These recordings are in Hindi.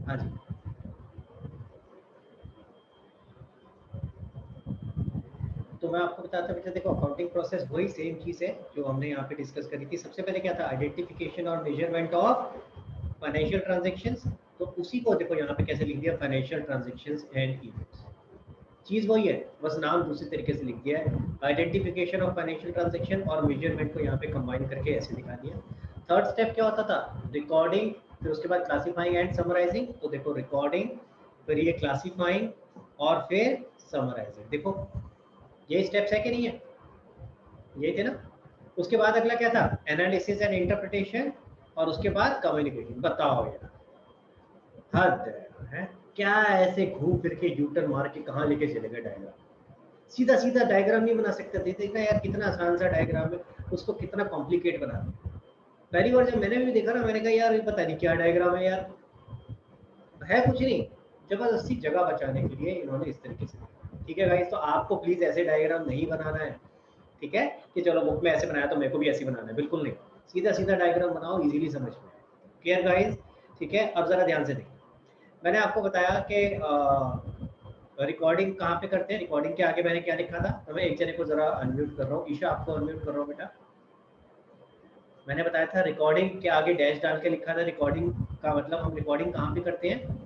हाँ जी, तो मैं आपको बताता बेटा, देखो अकाउंटिंग प्रोसेस वही सेम चीज़ है जो हमने यहाँ पे डिस्कस करी थी। सबसे पहले क्या था, आइडेंटिफिकेशन और मेजरमेंट ऑफ फाइनेंशियल ट्रांजैक्शंस। तो उसी को देखो यहाँ पे कैसे लिख दिया, फाइनेंशियल ट्रांजैक्शंस एंड इवेंट्स। चीज़ वही है, बस नाम दूसरी तरीके से लिख दिया है। आइडेंटिफिकेशन ऑफ फाइनेंशियल ट्रांजैक्शन और मेजरमेंट को यहाँ पे कंबाइन करके ऐसे दिखा दिया। थर्ड स्टेप क्या होता था, रिकॉर्डिंग, फिर उसके बाद क्लासीफाइंग एंड समराइजिंग। तो देखो रिकॉर्डिंग, फिर ये क्लासीफाइंग और फिर समराइजिंग। देखो ये स्टेप्स है कि नहीं है, ये थे ना। उसके बाद अगला क्या था, एनालिसिस एंड इंटरप्रिटेशन, और उसके बाद कम्युनिकेशन। बताओ यार, हद है क्या, ऐसे घूम फिर के यूटर्न मार के कहाँ लेके चले गए डायग्राम। सीधा सीधा डायग्राम नहीं बना सकते थे, देखना यार कितना आसान सा डायग्राम है, उसको कितना कॉम्प्लिकेट बना दिया। पहली बार जब मैंने भी देखा ना, मैंने कहा यार ये पता नहीं क्या डायग्राम है यार, है कुछ नहीं, जबरदस्ती जगह बचाने के लिए इन्होंने इस तरीके से दिया। ठीक है गाइस, तो आपको प्लीज ऐसे डायग्राम नहीं बनाना है। ठीक है, कि चलो बुक में ऐसे बनाया तो मेरे को भी ऐसे बनाना है, बिल्कुल नहीं। सीधा सीधा डायग्राम बनाओ, इजीली समझ में आए। Clear guys? ठीक है, अब जरा ध्यान से देखिए। मैंने आपको बताया कि रिकॉर्डिंग कहाँ पे करते हैं, रिकॉर्डिंग के आगे मैंने क्या लिखा था, तो मैं एक जने को जरा अनम्यूट कर रहा हूँ, ईशा आपको अनम्यूट कर रहा हूँ बेटा। मैंने बताया था रिकॉर्डिंग के आगे डैश डाल के लिखा था, रिकॉर्डिंग का मतलब हम रिकॉर्डिंग कहाँ पे करते हैं,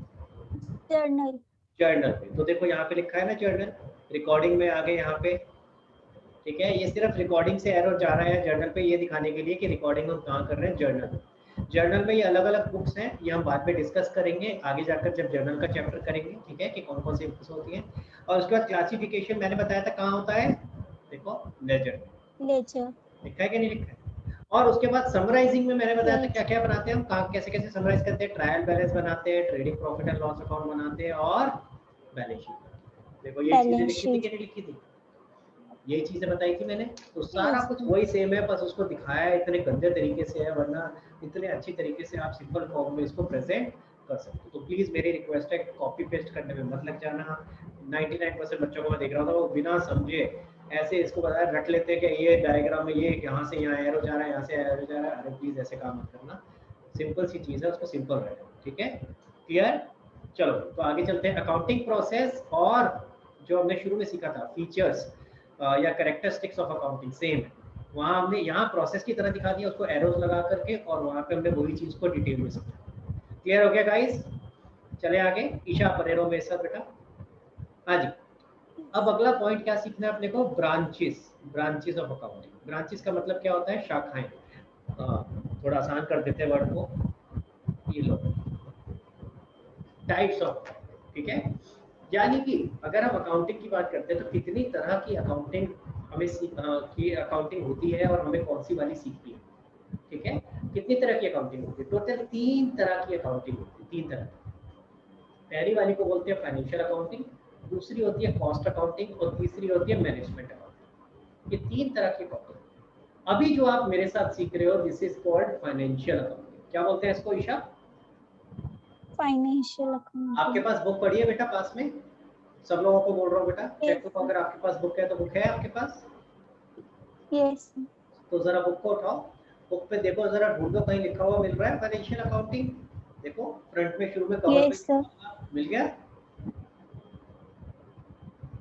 जर्नल। जर्नल पे। तो देखो यहाँ पे लिखा है ना जर्नल, रिकॉर्डिंग में आगे यहाँ पे। ठीक है, ये सिर्फ रिकॉर्डिंग से एरर जा रहा है जर्नल पे, ये दिखाने के लिए कि रिकॉर्डिंग हम कहाँ कर रहे हैं, जर्नल। जर्नल में ये अलग अलग बुक्स हैं, ये हम बाद में डिस्कस करेंगे आगे जाकर जब जर्नल का चैप्टर करेंगे। ठीक है, कि कौन कौन सी बुक्स होती हैं। और उसके बाद क्लासिफिकेशन मैंने बताया था कहाँ होता है, देखो लेजर में। लेजर। लिखा है कि नहीं लिखा है। और उसके बाद समराइजिंग में मैंने बताया था यस। क्या क्या बनाते हैं हम, कहाँ कैसे कैसे समराइज करते हैं, ट्रायल बैलेंस बनाते हैं, trading profit and loss account बनाते हैं, और बैलेंस शीट। देखो ये चीजें बैलेंस लिखी थी कि शीट। नहीं लिखी थी, ये चीजें बताई थी मैंने। तो सारा यस। कुछ वही सेम है, बस उसको दिखाया है इतने गंदे तरीके से है, वरना इतने अच्छी तरीके से आप सिंपल फॉर्म में इसको प्रेजेंट कर सकते हो। तो प्लीज मेरी रिक्वेस्ट है, कॉपी पेस्ट करने में मत लग जाना। 99% बच्चों को मैं देख रहा था वो बिना समझे ऐसे इसको बताया रट लेते हैं कि ये डायग्राम में ये यहाँ से यहाँ एरो जा रहा है, यहाँ से एरो जा रहा है। अरे प्लीज ऐसे काम मत करना, सिंपल सी चीज है, उसको सिंपल रहना। ठीक है, क्लियर? चलो तो आगे चलते हैं। अकाउंटिंग प्रोसेस और जो हमने शुरू में सीखा था फीचर्स या कैरेक्टरिस्टिक्स ऑफ अकाउंटिंग सेम है। वहाँ हमने यहाँ प्रोसेस की तरह दिखा दिया उसको एरोज लगा करके, और वहाँ पे हमने वही चीज़ को डिटेल में समझा। क्लियर हो गया गाइस? चले आगे, ईशा परेरो में सर बेटा। हाँ जी, अब अगला पॉइंट क्या सीखना है अपने को, branches. Branches of accounting, branches का मतलब क्या होता है, शाखाएं। थोड़ा आसान कर देते हैं वर्ड को, ये लो, टाइप्स ऑफ। ठीक है, यानी कि अगर हम अकाउंटिंग की बात करते हैं तो कितनी तरह की अकाउंटिंग हमें की अकाउंटिंग होती है, और हमें कौन सी वाली सीखनी है। ठीक है, कितनी तरह की अकाउंटिंग होती है, टोटल 3 तरह की अकाउंटिंग होती है, 3 तरह की। पहली वाली को बोलते हैं फाइनेंशियल अकाउंटिंग, दूसरी होती है कॉस्ट अकाउंटिंग, और तीसरी होती है मैनेजमेंट अकाउंटिंग। ये 3 तरह की अकाउंटिंग। अभी जो आप मेरे साथ सीख रहे हो, this is called financial accounting. क्या बोलते हैं इसको ईशा? फाइनेंशियल आपके अकाउंटिंग। पास बुक पड़ी है बेटा पास में? सब लोगों को बोल रहा हूँ बेटा, चेक यस। करो अगर आपके पास बुक है तो। बुक है आपके पास यस। तो जरा बुक को उठाओ, बुक पे देखो जरा, ढूंढो कहीं लिखा हुआ मिल रहा है फाइनेंशियल अकाउंटिंग। देखो फ्रंट में शुरू में कवर पे यस लिखा सर। होगा, मिल गया?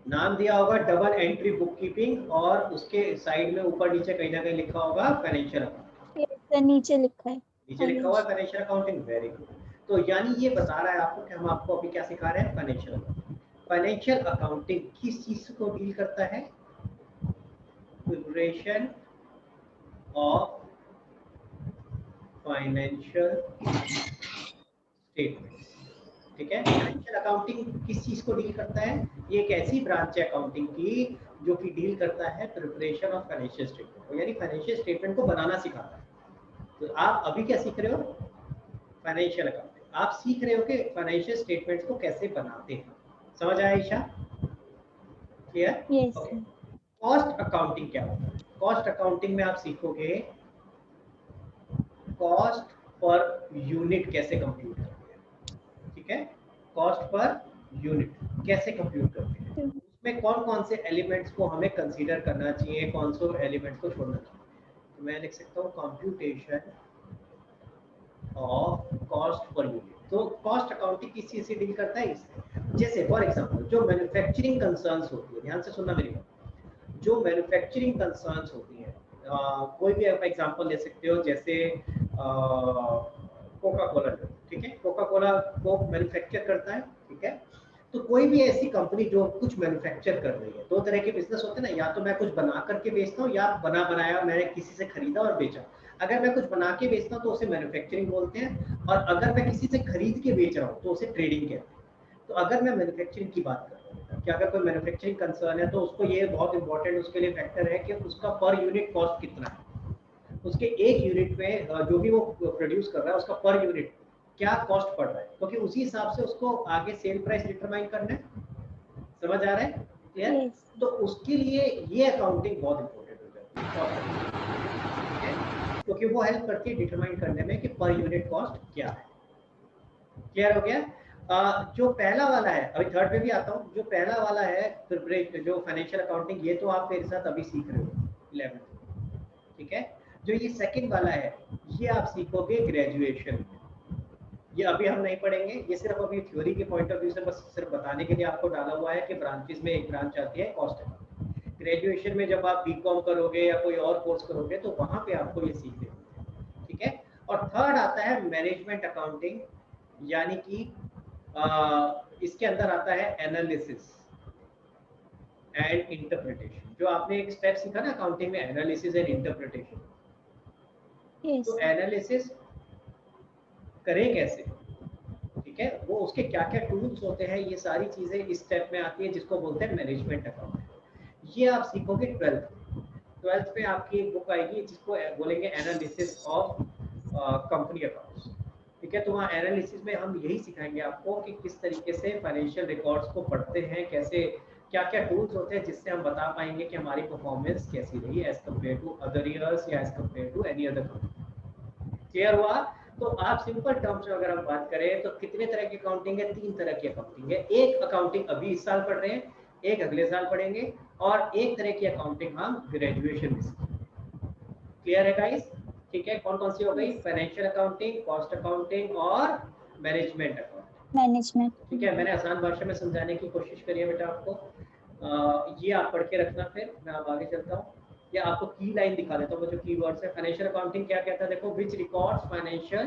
नाम दिया होगा डबल एंट्री बुक कीपिंग, और उसके साइड में ऊपर नीचे कहीं ना कहीं लिखा होगा फाइनेंशियल अकाउंटिंग। यस सर, नीचे लिखा है नीचे लिखा हुआ है financial. Financial accounting, very good. तो यानी ये बता रहा है आपको कि हम आपको अभी क्या सिखा रहे हैं, फाइनेंशियल अकाउंटिंग। फाइनेंशियल अकाउंटिंग किस चीज को डील करता है, प्रिपरेशन ऑफ फाइनेंशियल स्टेटमेंट्स। ठीक है, फाइनेंशियल अकाउंटिंग किस चीज को डील करता है, ये एक ऐसी ब्रांच है अकाउंटिंग की जो कि डील करता है प्रिपरेशन ऑफ फाइनेंशियल स्टेटमेंट को, यानी फाइनेंशियल स्टेटमेंट को बनाना सिखाता है। तो आप अभी क्या सीख रहे हो, फाइनेंशियल अकाउंटिंग। आप सीख रहे हो कि फाइनेंशियल स्टेटमेंट्स को कैसे बनाते हैं। समझ आया Isha? Clear? Yes okay. Sir. Cost accounting क्या होता है, कॉस्ट अकाउंटिंग में आप सीखोगे कॉस्ट पर यूनिट कैसे कंप्यूट करते हैं। ठीक है, कॉस्ट पर यूनिट कैसे कंप्यूट करते हैं, उसमें कौन कौन से एलिमेंट्स को हमें कंसीडर करना चाहिए, कौन से एलिमेंट्स को छोड़ना चाहिए। तो मैं लिख सकता हूँ computation of cost per unit. तो कॉस्ट अकाउंटिंग किस चीज से डील करता है इससे। जैसे फॉर एग्जांपल जो मैन्युफैक्चरिंग कंसर्न्स होती है, ध्यान से सुनना मेरी बात, जो मैन्युफैक्चरिंग कंसर्न्स होती है, कोई भी आप एग्जांपल ले सकते हो, जैसे कोका कोला, ठीक है, कोका कोला को मैन्युफैक्चर करता है, ठीक है। तो कोई भी ऐसी कंपनी जो कुछ मैन्युफैक्चर कर रही है, दो तरह के बिजनेस होते हैं ना, या तो मैं कुछ बना करके बेचता हूँ या बना बनाया मैंने किसी से खरीदा और बेचा। अगर मैं कुछ बना के बेचता हूँ तो उसे मैन्युफैक्चरिंग बोलते हैं, और अगर मैं किसी से खरीद के बेच रहा हूँ तो उसे ट्रेडिंग कहते हैं। तो अगर मैं मैन्युफैक्चरिंग की बात कर रहा हूँ कि अगर कोई मैन्युफैक्चरिंग कंसर्न है तो उसको ये बहुत इंपॉर्टेंट उसके लिए फैक्टर है कि उसका पर यूनिट कॉस्ट कितना है, उसके एक यूनिट में जो भी वो प्रोड्यूस कर रहा है उसका पर यूनिट क्या कॉस्ट पड़ रहा है, क्योंकि उसी हिसाब से उसको आगे सेल प्राइस डिटरमाइन करना है। समझ आ रहा है? क्लियर? Yes. तो उसके लिए ये अकाउंटिंग बहुत इंपॉर्टेंट हो जाती है, क्योंकि वो हेल्प करती है डिटरमाइन करने में कि पर यूनिट कॉस्ट क्या है। क्लियर हो गया? जो पहला वाला है, अभी थर्ड पे भी आता हूँ, जो पहला वाला है जो फाइनेंशियल अकाउंटिंग, ये तो आप मेरे साथ अभी सीख रहे हो 11th, ठीक है। जो ये सेकंड वाला है ये आप सीखोगे ग्रेजुएशन में, ये अभी हम नहीं पढ़ेंगे, ये सिर्फ अभी थ्योरी के पॉइंट ऑफ व्यू से बस सिर्फ बताने के लिए आपको डाला हुआ है कि ब्रांचेस में एक ब्रांच आती है कॉस्ट अकाउंटिंग। ग्रेजुएशन में जब आप बीकॉम करोगे या कोई और कोर्स करोगे तो वहां पे आपको ये सीखने होंगे, ठीक है। और थर्ड आता है मैनेजमेंट अकाउंटिंग, यानी कि इसके अंदर आता है एनालिसिस एंड इंटरप्रिटेशन। जो आपने एक स्टेप सीखा ना अकाउंटिंग में, एनालिसिस एंड इंटरप्रिटेशन। Yes. तो एनालिसिस करें कैसे, ठीक है, वो उसके क्या क्या टूल्स होते हैं, ये सारी चीजें इस स्टेप में आती है जिसको बोलते हैं मैनेजमेंट अकाउंट। ये आप सीखोगे 12th में आपकी एक बुक आएगी जिसको बोलेंगे एनालिसिस ऑफ कंपनी अकाउंट्स, ठीक है। तो वहाँ एनालिसिस में हम यही सिखाएंगे आपको कि किस तरीके से फाइनेंशियल रिकॉर्ड्स को पढ़ते हैं, कैसे क्या क्या टूल्स होते हैं जिससे हम बता पाएंगे कि हमारी परफॉर्मेंस कैसी रही as compare to other years या as compare to any other company. Clear हुआ? तो आप सिंपल टर्म्स में अगर हम बात करें तो कितने तरह की अकाउंटिंग है? 3 तरह की अकाउंटिंग है। एक अकाउंटिंग अभी इस साल पढ़ रहे हैं, एक अगले साल पढ़ेंगे, और एक तरह की अकाउंटिंग हम ग्रेजुएशन में सीखेंगे। क्लियर है गाइस? ठीक है, कौन कौन सी हो गई? फाइनेंशियल अकाउंटिंग, कॉस्ट अकाउंटिंग और मैनेजमेंट अकाउंटिंग। Management. ठीक है, मैंने आसान भाषा में समझाने की कोशिश करी है बेटा आपको। ये आप पढ़ के रखना, फिर मैं अब आगे चलता हूँ, या आपको की लाइन दिखा देता हूँ जो कीवर्ड्स है। फाइनेंशियल अकाउंटिंग क्या कहता है देखो, which records financial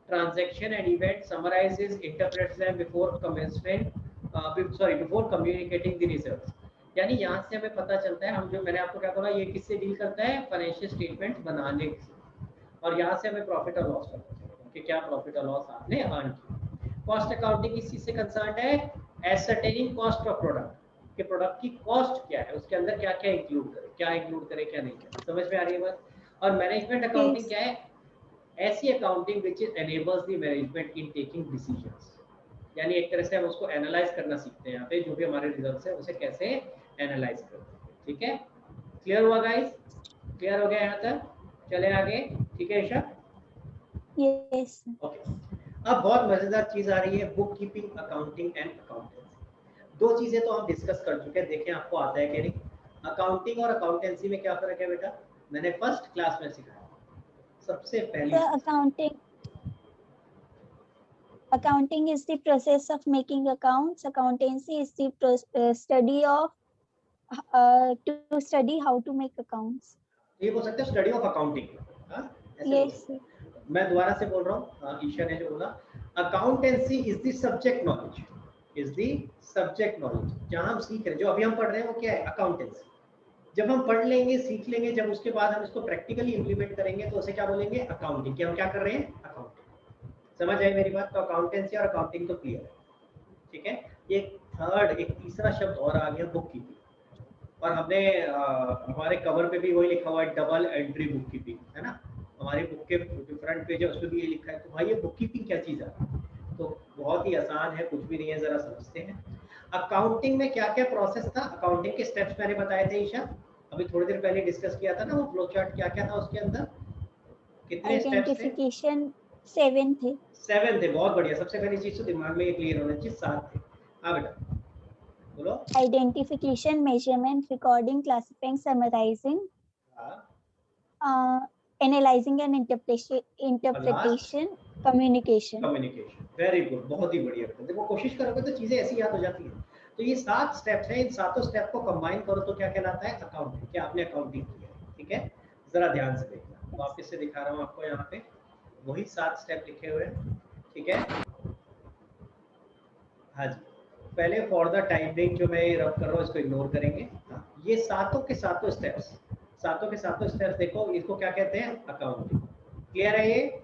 transaction and event, summarizes, interprets them before commencement, before communicating the results. यानी यहाँ से हमें पता चलता है, हम जो मैंने आपको क्या बोला, ये किससे डील करता है? फाइनेंशियल स्टेटमेंट बनाने से, और यहाँ से हमें प्रॉफिट और लॉस पता चलेगा कि क्या प्रॉफिट और लॉस आपने अर्न किया। कॉस्ट अकाउंटिंग इस चीज से कंसर्न है, एसर्टेनिंग कॉस्ट ऑफ प्रोडक्ट, कि प्रोडक्ट की कॉस्ट क्या है, उसके अंदर क्या क्या इंक्लूड करे, क्या इंक्लूड करे क्या नहीं करे। समझ में आ रही है बात? और मैनेजमेंट अकाउंटिंग Yes. क्या है? ऐसी accounting which enables the management in taking decisions, यानी एक तरह से हम उसको एनालाइज करना सीखते हैं यहाँ पे, जो भी हमारे रिजल्ट्स है उसे कैसे एनालाइज करते हैं। ठीक है, क्लियर हुआ गाइस? क्लियर हो गया यहाँ तक? चले आगे, ठीक है ईशा? Yes. ओके, अब बहुत मजेदार चीज आ रही है, book keeping, accounting and accountancy. दो चीजें तो हम डिस्कस कर चुके हैं, देखें आपको आता है कि नहीं। अकाउंटिंग और अकाउंटेंसी में क्या फर्क है बेटा? मैंने फर्स्ट क्लास में सिखाया। सबसे पहली So accounting is the process of making accounts. Accountancy is the study of to study how to make accounts. ये बोल सकते हो स्टडी ऑफ अकाउंटिंग, ऐसे बोल Yes. सकते हैं। मैं दोबारा से बोल रहा हूँ, ईशा ने जो बोला, accountancy is the subject knowledge, is the subject knowledge, जहां हम सीख रहे हैं, जो अभी हम पढ़ रहे हैं वो क्या है? अकाउंटेंसी। जब हम पढ़ लेंगे, सीख लेंगे, जब उसके बाद हम इसको प्रैक्टिकली इंप्लीमेंट करेंगे तो उसे क्या बोलेंगे? अकाउंटिंग। कि हम क्या कर रहे हैं? अकाउंटिंग। समझ आई मेरी बात? तो अकाउंटेंसी और अकाउंटिंग तो क्लियर है, ठीक है। एक थर्ड, एक तीसरा शब्द और आ गया, बुक कीपिंग। और हमने हमारे कवर पे भी वही लिखा हुआ है, डबल एंट्री बुक कीपिंग, है ना। हमारे बुक के जो फ्रंट पेज है उसमें भी ये लिखा है। तो भाई ये बुक कीपिंग क्या चीज़ है? तो बहुत ही आसान है, कुछ भी नहीं है, जरा समझते हैं। अकाउंटिंग में क्या क्या प्रोसेस था, अकाउंटिंग के स्टेप्स मैंने बताए थे ईशा, अभी थोड़ी देर पहले डिस्कस किया था ना, वो फ्लो चार्ट क्या क्या था उसके अंदर, कितने स्टेप्स थे? Identification 7 थे. 7 थे, बहुत बढ़िया। सबसे पहली चीज तो दिमाग में ये क्लियर होना चाहिए, 7 थे। हाँ बेटा बोलो। Identification, measurement, recording, classifying, summarizing, हाँ, analyzing and last interpretation, communication. Communication. Very good, बहुत ही बढ़िया बेटा। देखो कोशिश करोगे तो चीजें ऐसी याद हो जाती हैं। तो ये 7 स्टेप्स हैं, इन सातों स्टेप को कंबाइन करो तो क्या कहलाता है? अकाउंटिंग। क्या आपने अकाउंटिंग किया है? ठीक है, जरा ध्यान से देखना, वापस से दिखा रहा हूँ आपको यहाँ पे वही 7 स्टेप लिखे हुए हैं। ठीक है, हाँ जी। पहले फॉर द टाइम बिंग जो मैं रब कर रहा हूँ इसको इग्नोर करेंगे। हाँ, ये सातों के सातों स्टेप्स, सातों के सातों स्टेप्स देखो, इसको क्या कहते हैं? अकाउंटिंग। क्लियर है ये?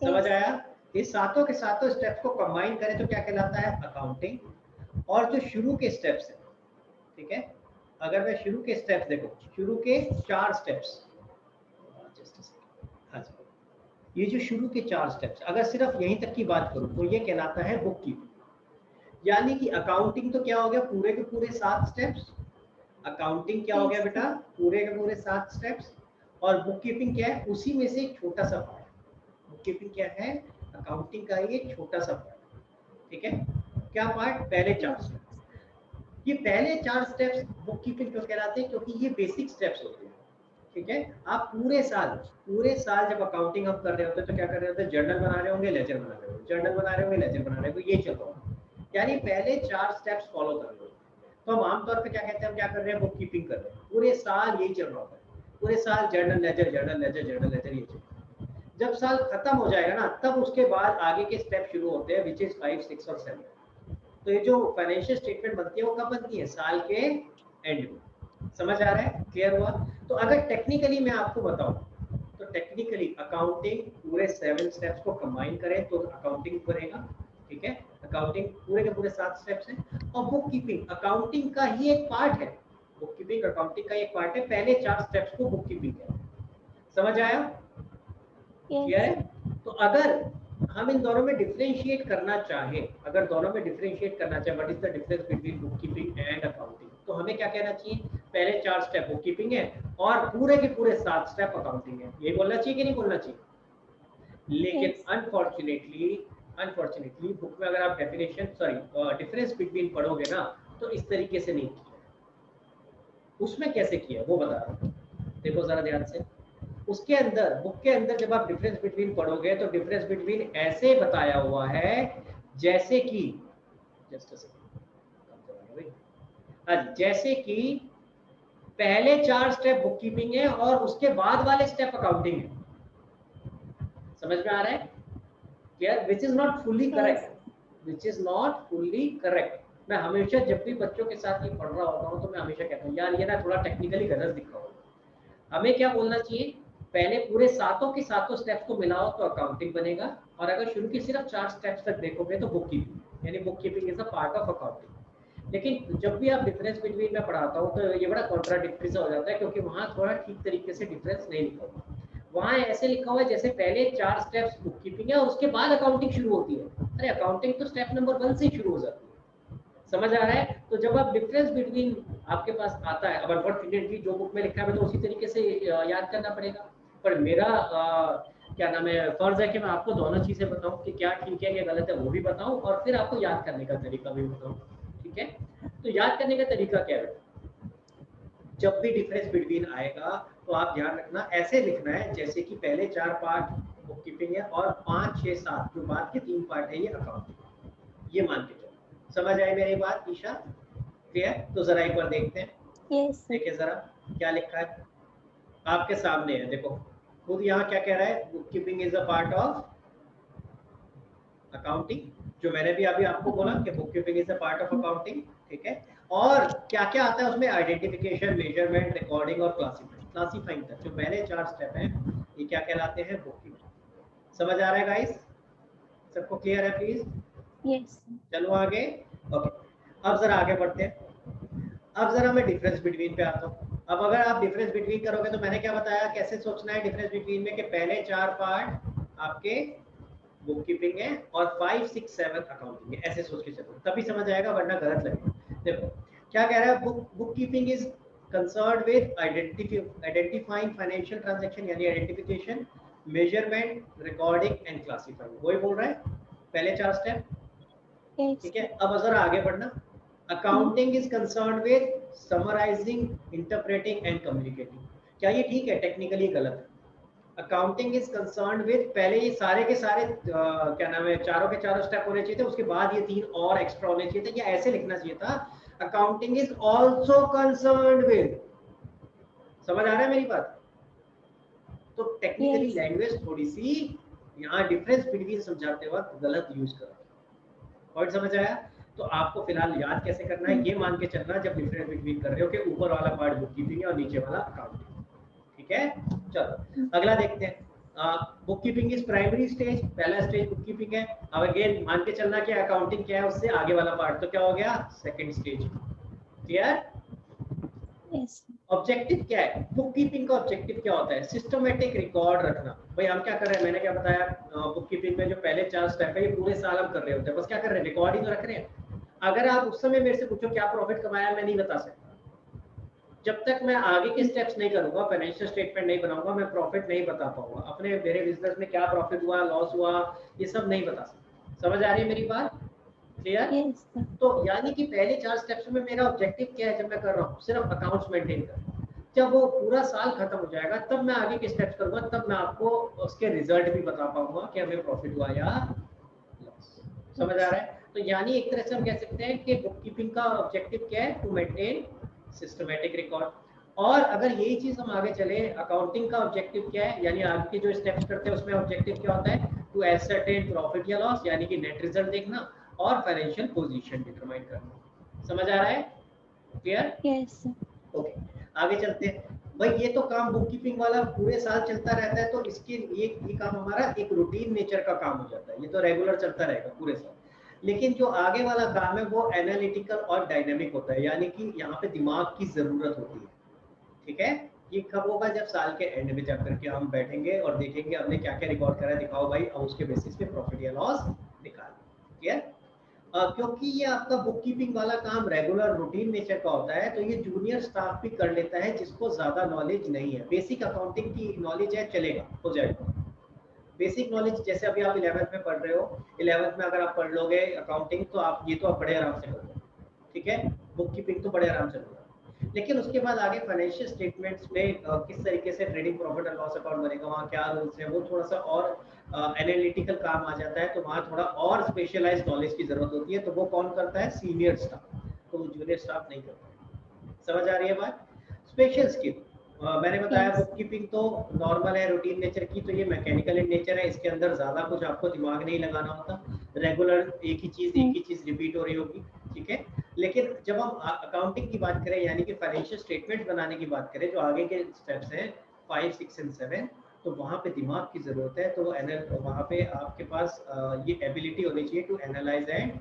समझ Yes. आया? इस सातों के सातों स्टेप्स को कंबाइन करें तो क्या कहलाता है? अकाउंटिंग। और जो शुरू के स्टेप्स हैं, ठीक है, अगर मैं शुरू के स्टेप्स देखो, शुरू के 4 स्टेप्स, हाँ जी, ये जो शुरू के 4 स्टेप्स अगर सिर्फ यहीं तक की बात करूं तो ये कहलाता है बुक कीपिंग। यानी कि अकाउंटिंग तो क्या हो गया? पूरे के पूरे 7 स्टेप्स। अकाउंटिंग क्या हो गया Yes. बेटा? पूरे के पूरे 7 स्टेप्स। और बुक कीपिंग क्या है? उसी में से एक छोटा सा पार्ट। बुक कीपिंग क्या है? अकाउंटिंग का एक छोटा सा पार्ट। ठीक है, क्या पार्ट? पहले 4 Yes. स्टेप्स। ये पहले 4 स्टेप्स बुक कीपिंग क्यों कहलाते हैं? क्योंकि ये बेसिक स्टेप्स होते हैं। ठीक है, आप पूरे साल जब अकाउंटिंग हम कर रहे होते हैं तो क्या कर रहे होते हैं? जर्नल बना रहे होंगे, लेजर बना रहे होंगे, जर्नल बना रहे होंगे, लेजर बना रहे होंगे, ये चल रहा होगा। यानी पहले 4 स्टेप्स फॉलो कर रहे हो। तो हम आमतौर पे क्या कहते हैं? हम क्या कर रहे हैं? बुक कीपिंग कर रहे हैं। पूरे साल यही चल रहा होता है, पूरे साल journal ledger, journal ledger, journal ledger, ये चल रहा है। जब साल खत्म हो जाएगा ना, तब उसके बाद आगे के स्टेप शुरू होते हैं, विच इज 5, 6 और 7। तो ये जो फाइनेंशियल स्टेटमेंट बनती है वो कब बनती है? साल के एंड में। समझ आ रहा है? क्लियर हुआ? तो अगर टेक्निकली मैं आपको बताऊं तो टेक्निकली अकाउंटिंग पूरे 7 स्टेप्स को कंबाइन करें तो अकाउंटिंग बनेगा। ठीक है, अकाउंटिंग पूरे के पूरे 7 स्टेप्स हैं। और बुक कीपिंग अकाउंटिंग का ही एक पार्ट है। बुक कीपिंग अकाउंटिंग का एक पार्ट है। पहले 4 स्टेप्स को बुक कीपिंग है। समझ आया? Clear Yes. है? तो अगर हम इन दोनों में डिफरेंशिएट करना चाहें, अगर दोनों में डिफरेंशिएट करना चाहें, what is the difference between bookkeeping and accounting, तो हमें क्या कहना चाहिए? पहले 4 स्टेप बुक कीपिंग है और पूरे के पूरे 7 स्टेप अकाउंटिंग है। ये बोलना चाहिए कि नहीं बोलना चाहिए? लेकिन Yes. अनफॉर्चुनेटली बुक में अगर आप डिफरेंस बिटवीन पढ़ोगे ना तो इस तरीके से नहीं किया। उसमें कैसे किया वो बता रहा हूँ, देखो जरा ध्यान से। उसके अंदर, बुक के अंदर जब आप डिफरेंस बिटवीन पढ़ोगे तो डिफरेंस बिटवीन ऐसे बताया हुआ है जैसे कि, जस्ट अ सेकंड, हाँ जी, जैसे कि पहले 4 स्टेप बुक कीपिंग है और उसके बाद वाले स्टेप अकाउंटिंग है। समझ में आ रहा है? Clear? Which is not fully Yes. Correct, which is not fully correct. मैं हमेशा जब भी बच्चों के साथ ये पढ़ रहा होता हूँ तो मैं हमेशा कहता हूँ यार ये ना थोड़ा टेक्निकली गलत दिख रहा होगा। हमें क्या बोलना चाहिए? पहले पूरे सातों के सातों स्टेप्स को मिलाओ तो अकाउंटिंग बनेगा। और अगर शुरू की सिर्फ 4 स्टेप्स तक देखोगे तो बुक कीपिंग, यानी book keeping is a part of accounting. लेकिन जब भी आप डिफरेंस बिटवीन में पढ़ाता हूँ तो ये बड़ा कॉन्ट्राडिक्टरी सा हो जाता है, क्योंकि वहाँ थोड़ा ठीक तरीके से डिफरेंस नहीं लिखा हुआ। वहाँ ऐसे लिखा हुआ है जैसे पहले 4 स्टेप्स बुक कीपिंग है और उसके बाद अकाउंटिंग शुरू होती है। अरे अकाउंटिंग तो स्टेप नंबर 1 से ही शुरू हो जाती है। समझ आ रहा है? तो जब आप डिफरेंस बिटवीन आपके पास आता है, अब अनफॉर्चुनेटली जो बुक में लिखा है तो उसी तरीके से याद करना पड़ेगा। पर मेरा क्या नाम है, फर्ज है कि मैं आपको दोनों चीजें बताऊं कि क्या ठीक है क्या गलत है वो भी बताऊं और फिर आपको याद करने का तरीका भी बताऊं। ठीक है, तो याद करने का तरीका क्या है? जब भी डिफरेंस बिटवीन आएगा तो आप ध्यान रखना ऐसे लिखना है जैसे कि पहले 4 पार्ट बुक कीपिंग है और 5, 6, 7 जो बाद के 3 पार्ट है ये अकाउंटिंग। ये मान के चलो। समझ आई मेरी बात ईशा? क्लियर? तो जरा एक बार देखते हैं। Yes, sir. देखिए जरा क्या लिखा है आपके सामने है। देखो खुद यहाँ क्या कह रहा है? Bookkeeping is a part of accounting, जो मैंने भी अभी आपको बोला कि book keeping is a part of accounting. ठीक है, और क्या क्या आता है उसमें? आइडेंटिफिकेशन, मेजरमेंट, रिकॉर्डिंग और क्लासिफाइंग तक जो पहले 4 स्टेप हैं ये क्या कहलाते हैं? Book keeping. समझ आ रहा है गाइस? सबको क्लियर है प्लीज? Yes. चलो आगे। ओके, अब जरा आगे बढ़ते हैं। अब जरा मैं डिफरेंस बिटवीन पे आता हूँ। अब अगर आप डिफरेंस बिटवीन करोगे तो मैंने क्या बताया कैसे सोचना है डिफरेंस बिटवीन में, कि पहले 4 पार्ट आपके बुक कीपिंग है और 5, 6, 7 अकाउंटिंग है। ऐसे सोच के चलो तभी समझ आएगा, वरना गलत लगेगा। देखो क्या कह रहा है? Bookkeeping is concerned with identifying financial transaction, यानी identification, measurement, recording and classifying. वही बोल रहा है पहले 4 स्टेप। Yes. ठीक है, अब जरा आगे बढ़ना। Accounting is concerned with summarising, interpreting and communicating. क्या ये ठीक है? टेक्निकली गलत है? अकाउंटिंग इज कंसर्न्ड विद, पहले ये सारे के सारे क्या नाम है, चारों के चारों स्टेप होने चाहिए थे, उसके बाद ये 3 और एक्स्ट्रा होने चाहिए थे, या ऐसे लिखना चाहिए था, accounting is also concerned with. समझ आ रहा है मेरी बात? तो टेक्निकली Yes. लैंग्वेज थोड़ी सी यहाँ डिफरेंस बिटवीन समझाते वक्त गलत यूज कर, पॉइंट समझ आया? तो आपको फिलहाल याद कैसे करना है, ये मान के चलना जब डिफरेंस बिटवीन कर रहे हो कि ऊपर वाला पार्ट बुक कीपिंग है और नीचे वाला अकाउंटिंग। ठीक है, चलो अगला देखते हैं। Book keeping is primary stage, पहला स्टेज बुक कीपिंग है। अब अगेन मान के चलना कि अकाउंटिंग क्या है, उससे आगे वाला पार्ट तो क्या हो गया, second stage. Clear? Yes. Objective क्या है बुक कीपिंग का? ऑब्जेक्टिव क्या होता है? सिस्टमेटिक रिकॉर्ड रखना। भाई हम क्या कर रहे हैं, मैंने क्या बताया, बुक कीपिंग में जो पहले 4 स्टेप है ये पूरे साल हम कर रहे होते हैं, बस क्या कर रहे हैं, रिकॉर्ड ही तो रख रहे हैं। अगर आप उस समय मेरे से पूछो क्या प्रॉफिट कमाया, मैं नहीं बता सकता। जब तक मैं आगे के स्टेप्स नहीं करूंगा, फाइनेंशियल स्टेटमेंट नहीं बनाऊंगा, मैं प्रॉफिट नहीं बता पाऊंगा। अपने मेरे बिजनेस में क्या प्रॉफिट हुआ, लॉस हुआ, ये सब नहीं बता सकता। समझ आ रही है मेरी बात? क्लियर? Yes. तो यानी कि पहले 4 स्टेप्स में मेरा ऑब्जेक्टिव क्या है, जब मैं कर रहा हूँ सिर्फ अकाउंट्स मेंटेन करना। जब वो पूरा साल खत्म हो जाएगा तब मैं आगे के स्टेप्स करूंगा, तब मैं आपको उसके रिजल्ट भी बता पाऊंगा कि हमें प्रॉफिट हुआ या लॉस। समझ आ रहा है? तो यानी एक तरह से हम कह सकते हैं कि बुक कीपिंग का ऑब्जेक्टिव क्या है, टू मेंटेन सिस्टमैटिक रिकॉर्ड। और अगर यही चीज हम आगे चले, अकाउंटिंग का ऑब्जेक्टिव क्या है, यानी आगे के जो स्टेप्स करते हैं उसमें ऑब्जेक्टिव क्या होता है, टू एसरटेन प्रॉफिट या लॉस, यानी कि नेट रिजल्ट देखना और फाइनेंशियल पोजीशन डिटरमाइन करना। समझ आ रहा है? क्लियर? Yes. ओके, आगे चलते हैं। भाई ये तो काम बुक कीपिंग वाला पूरे साल चलता रहता है, तो इसके ये काम हमारा एक रूटीन नेचर का काम हो जाता है, ये तो रेगुलर चलता रहेगा पूरे साल। लेकिन जो आगे वाला काम है वो एनालिटिकल और डायनेमिक होता है, यानी कि यहाँ पे दिमाग की जरूरत होती है। ठीक है, ये कब होगा, जब साल के एंड में जाकर के हम बैठेंगे और देखेंगे हमने क्या क्या रिकॉर्ड करा है, दिखाओ भाई, और उसके बेसिस पे प्रॉफिट या लॉस निकाल। क्लियर? क्योंकि ये आपका बुक कीपिंग वाला काम रेगुलर रूटीन नेचर का होता है, तो ये जूनियर स्टाफ भी कर लेता है जिसको ज्यादा नॉलेज नहीं है। बेसिक अकाउंटिंग की नॉलेज है, चलेगा, हो जाएगा। बेसिक नॉलेज जैसे अभी आप 11th में पढ़ रहे हो, 11th में अगर आप पढ़ लोगे अकाउंटिंग तो आप ये तो आप बड़े आराम से करोगे। ठीक है, बुक कीपिंग तो बड़े आराम से होगा। लेकिन उसके बाद आगे फाइनेंशियल स्टेटमेंट्स में किस तरीके से trading profit and loss account बनेगा, वहाँ क्या रूल्स है, वो थोड़ा सा और एनालिटिकल काम आ जाता है, तो वहाँ थोड़ा और स्पेशलाइज्ड नॉलेज की जरूरत होती है। तो वो कौन करता है, सीनियर स्टाफ, तो जूनियर स्टाफ नहीं करता है। समझ आ रही है बात? स्पेशल स्किल, मैंने बताया Yes. बुक कीपिंग तो नॉर्मल है, रूटीन नेचर की, तो ये मैकेनिकल इन नेचर है, इसके अंदर ज्यादा कुछ आपको दिमाग नहीं लगाना होता, रेगुलर एक ही चीज रिपीट हो रही होगी। ठीक है, लेकिन जब हम अकाउंटिंग की बात करें, यानी कि फाइनेंशियल स्टेटमेंट बनाने की बात करें, जो आगे के स्टेप्स हैं 5, 6 एंड 7, तो वहाँ पे दिमाग की जरूरत है। तो वहाँ पे आपके पास ये एबिलिटी होनी चाहिए टू एनालाइज एंड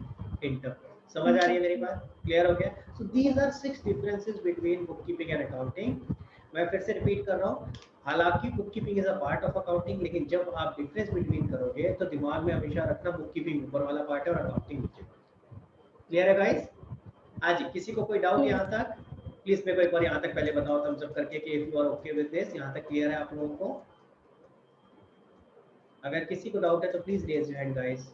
इंटरप्रेट। समझ आ रही है मेरी बात? क्लियर हो गया? So these are 6 differences between bookkeeping and accounting. मैं फिर से रिपीट कर रहा हूँ, हालांकि bookkeeping is a part of accounting, लेकिन जब आप डिफरेंस बिटवीन करोगे तो दिमाग में हमेशा रखना बुक कीपिंग ऊपर वाला पार्ट है और अकाउंटिंग नीचे। क्लियर है गाइस? हाँ जी, किसी को कोई डाउट Yes. यहाँ तक? प्लीज मेरे को एक बार यहाँ तक पहले बताओ थम्स अप करके कि if you are okay with this. यहाँ तक क्लियर है आप लोगों को? अगर किसी को डाउट है तो please raise your hand guys.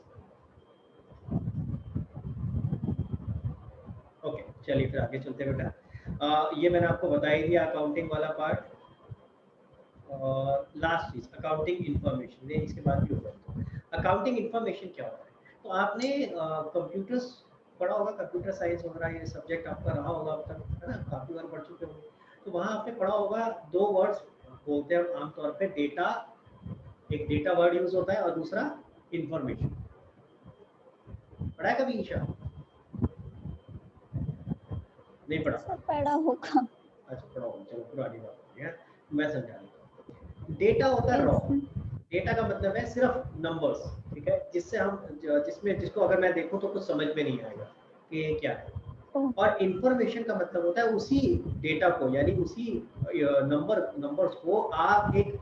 Okay, चलिए फिर आगे चलते हैं बेटा। ये मैंने आपको बता ही दिया अकाउंटिंग वाला पार्ट। लास्ट चीज अकाउंटिंग इंफॉर्मेशन, इसके बाद भी होगा। अकाउंटिंग इंफॉर्मेशन क्या होता है? तो आपने कंप्यूटर्स पढ़ा होगा, कंप्यूटर साइंस वगैरह ये सब्जेक्ट आपका रहा होगा अब तक, है ना, काफी बार पढ़ चुके होंगे। तो वहाँ आपने पढ़ा होगा 2 वर्ड्स बोलते हैं आमतौर पे, डेटा, एक डेटा वर्ड यूज होता है और दूसरा इंफॉर्मेशन। पढ़ा है कभी ईशा? नहीं पढ़ा? सब पढ़ा होगा। अच्छा पढ़ा होगा, चलो पुरानी बात है, मैं समझा देता हूँ। डेटा होता है रॉ, डेटा का मतलब है सिर्फ नंबर्स। ठीक है, जिससे हम जिसको अगर मैं देखूं तो कुछ समझ में नहीं आएगा कि ये क्या है। और इंफॉर्मेशन का मतलब होता है उसी डेटा को, यानी उसी नंबर्स को आप एक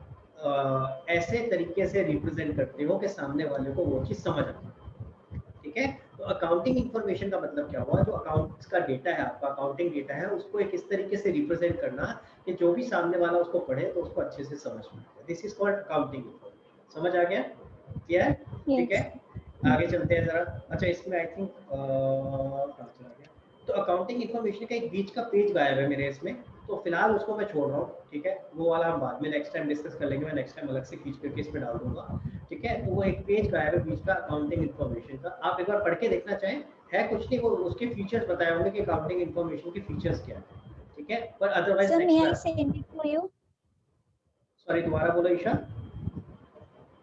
ऐसे तरीके से रिप्रेजेंट करते हो कि सामने वाले को वो चीज समझ आए। ठीक है, तो अकाउंटिंग इंफॉर्मेशन का मतलब क्या हुआ, जो अकाउंट्स का डेटा है, आपका अकाउंटिंग डेटा है, उसको एक इस तरीके से रिप्रेजेंट करना कि जो भी सामने वाला उसको पढ़े तो उसको अच्छे से समझ में आए। This is called accounting information. समझ आ गया? क्या है? ठीक है, आगे चलते हैं जरा। अच्छा इसमें आई थिंक कहाँ चला गया, तो अकाउंटिंग इंफॉर्मेशन का एक बीच का पेज गायब है मेरे इसमें, तो फिलहाल उसको मैं छोड़ रहा हूँ, ठीक है, वो वाला हम बाद में नेक्स्ट टाइम डिस्कस कर लेंगे, मैं नेक्स्ट टाइम अलग से खींच करके इस पे डाल दूंगा, ठीक है। तो वो एक पेज का है बीच का अकाउंटिंग इन्फॉर्मेशन का, आप एक बार पढ़ के देखना चाहें, है कुछ नहीं, वो उसके फीचर्स बताए होंगे कि अकाउंटिंग इन्फॉर्मेशन के फीचर्स क्या है, ठीक है। पर otherwise Sir, next may I class, send it to you? Sorry दोबारा बोलो Isha.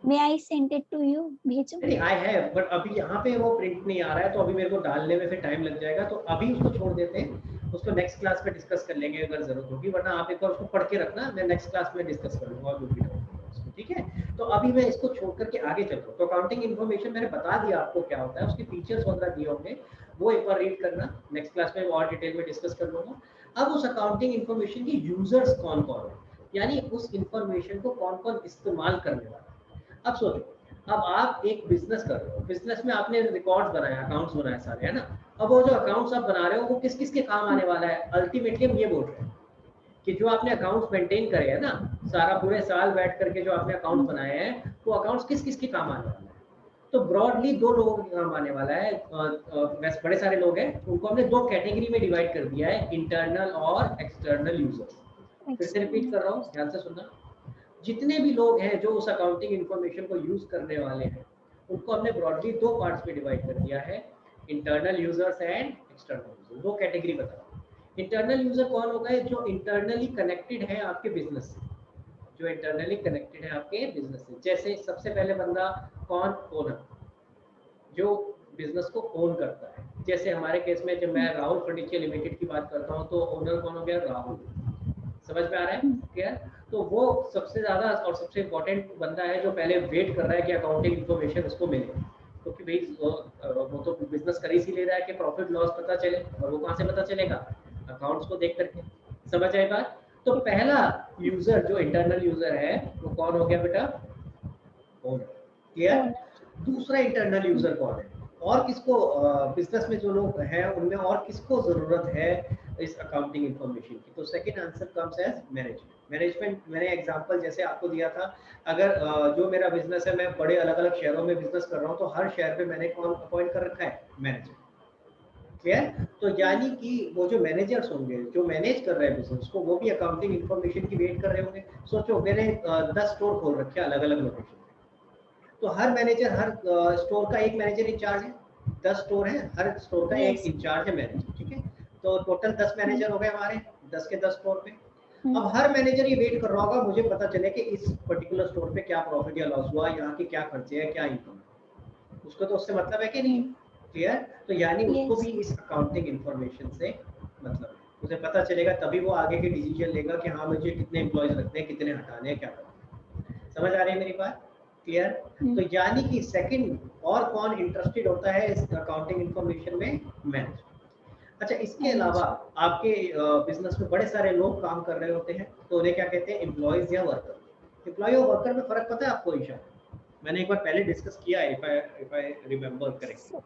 May I send it to you? भेजूं? नहीं आई है, बट अभी यहाँ पे वो प्रिंट नहीं आ रहा है, तो अभी मेरे को डालने में फिर टाइम लग जाएगा, तो अभी उसको छोड़ देते हैं, उसको नेक्स्ट क्लास में डिस्कस कर लेंगे अगर जरूरत होगी, वरना आप एक बार उसको पढ़ के रखना, मैं नेक्स्ट क्लास में डिस्कस कर लूंगा और जो भी डाउट होगा उसको, ठीक है। तो अभी मैं इसको छोड़ करके आगे चल रहा हूँ। तो अकाउंटिंग इन्फॉर्मेशन मैंने बता दिया आपको क्या होता है, उसके फीचर्स वगैरह दिए होंगे, वो एक बार रीड करना, नेक्स्ट क्लास में और डिटेल में डिस्कस कर लूंगा। अब उस अकाउंटिंग इन्फॉर्मेशन के यूजर्स कौन कौन है, यानी उस इन्फॉर्मेशन को कौन कौन इस्तेमाल करने वाला है। अब सोचो, अब आप एक बिजनेस कर रहे हो, बिजनेस में आपने रिकॉर्ड्स बनाए, अकाउंट्स बनाए सारे, है ना। अब वो जो अकाउंट्स आप बना रहे हो वो किस किस के काम आने वाला है, अल्टीमेटली हम ये बोल रहे हैं कि जो आपने अकाउंट्स मेंटेन करे हैं ना, सारा पूरे साल बैठ करके जो आपने अकाउंट्स बनाए हैं, वो अकाउंट्स किस किस के काम आने वाला है। तो ब्रॉडली दो लोगों के काम आने वाला है, वैसे बड़े सारे लोग हैं, उनको हमने दो कैटेगरी में डिवाइड कर दिया है, इंटरनल और एक्सटर्नल यूजर्स। फिर से रिपीट कर रहा हूँ, ध्यान से सुनना। जितने भी लोग हैं जो उस अकाउंटिंग इन्फॉर्मेशन को यूज करने वाले हैं, उनको हमने ब्रॉडली दो पार्ट्स में डिवाइड कर दिया है, internal users and external users. दो कैटेगरी बताओ। इंटरनल यूजर कौन होगा है, जो इंटरनली कनेक्टेड है आपके बिजनेस से, जो इंटरनली कनेक्टेड है आपके बिजनेस से। जैसे सबसे पहले बंदा कौन, ओनर, जो बिजनेस को ओन करता है। जैसे हमारे केस में जब मैं राहुल फर्नीचर लिमिटेड की बात करता हूँ, तो ओनर कौन हो गया, राहुल। समझ में आ रहा है क्या। तो वो सबसे ज्यादा और सबसे इम्पोर्टेंट बंदा है, जो पहले वेट कर रहा है कि अकाउंटिंग इन्फॉर्मेशन उसको मिले, क्योंकि भाई वो तो बिजनेस कर ही ले रहा है कि प्रॉफिट लॉस पता चले, और वो कहाँ से पता चलेगा, अकाउंट्स को देख करके। समझ आए बात। तो पहला यूजर जो इंटरनल यूजर है वो कौन हो गया बेटा, ओनर। क्लियर। दूसरा इंटरनल यूजर कौन है, और किसको बिजनेस में जो लोग हैं उनमें और किसको जरूरत है इस अकाउंटिंग इन्फॉर्मेशन की। तो second answer comes as management. Management मैंने एग्जांपल जैसे आपको दिया था, अगर जो मेरा बिजनेस है, मैं बड़े अलग अलग शहरों में बिजनेस कर रहा हूँ, तो हर शहर पे मैंने कौन अपॉइंट कर रखा है, मैनेजर। क्लियर। तो यानी कि वो जो मैनेजर्स होंगे जो मैनेज कर रहे हैं बिजनेस को, वो भी अकाउंटिंग इन्फॉर्मेशन की वेट कर रहे होंगे। सोचो मैंने 10 स्टोर खोल रखे अलग अलग लोकेशन, तो हर मैनेजर, हर स्टोर का एक मैनेजर इंचार्ज है। 10 स्टोर है, हर स्टोर का एक इंचार्ज है मैनेजर, ठीक है। तो टोटल 10 मैनेजर हो गए हमारे 10 के 10 स्टोर पे। अब हर मैनेजर ये वेट कर रहा होगा मुझे पता चले कि इस पर्टिकुलर स्टोर पे क्या प्रॉफिट या लॉस हुआ, यहाँ के क्या खर्चे हैं, क्या इनकम है, उसको तो उससे मतलब है कि नहीं। क्लियर। तो यानी उसको भी इस अकाउंटिंग इन्फॉर्मेशन से मतलब है, उसे पता चलेगा, तभी वो आगे के डिसीजन लेगा कि हाँ मुझे कितने एम्प्लॉयज रखने हैं, कितने हटाने हैं, क्या करना है। समझ आ रही है मेरी बात। क्लियर। तो यानी कि सेकंड और कौन इंटरेस्टेड होता है इस अकाउंटिंग इन्फॉर्मेशन में, मैनेजर। अच्छा, इसके अलावा आपके बिजनेस में बड़े सारे लोग काम कर रहे होते हैं, तो उन्हें क्या कहते हैं, एम्प्लॉयज या वर्कर। एम्प्लॉय और वर्कर में फर्क पता है आपको ईशा, मैंने एक बार पहले डिस्कस किया है, if I remember correctly.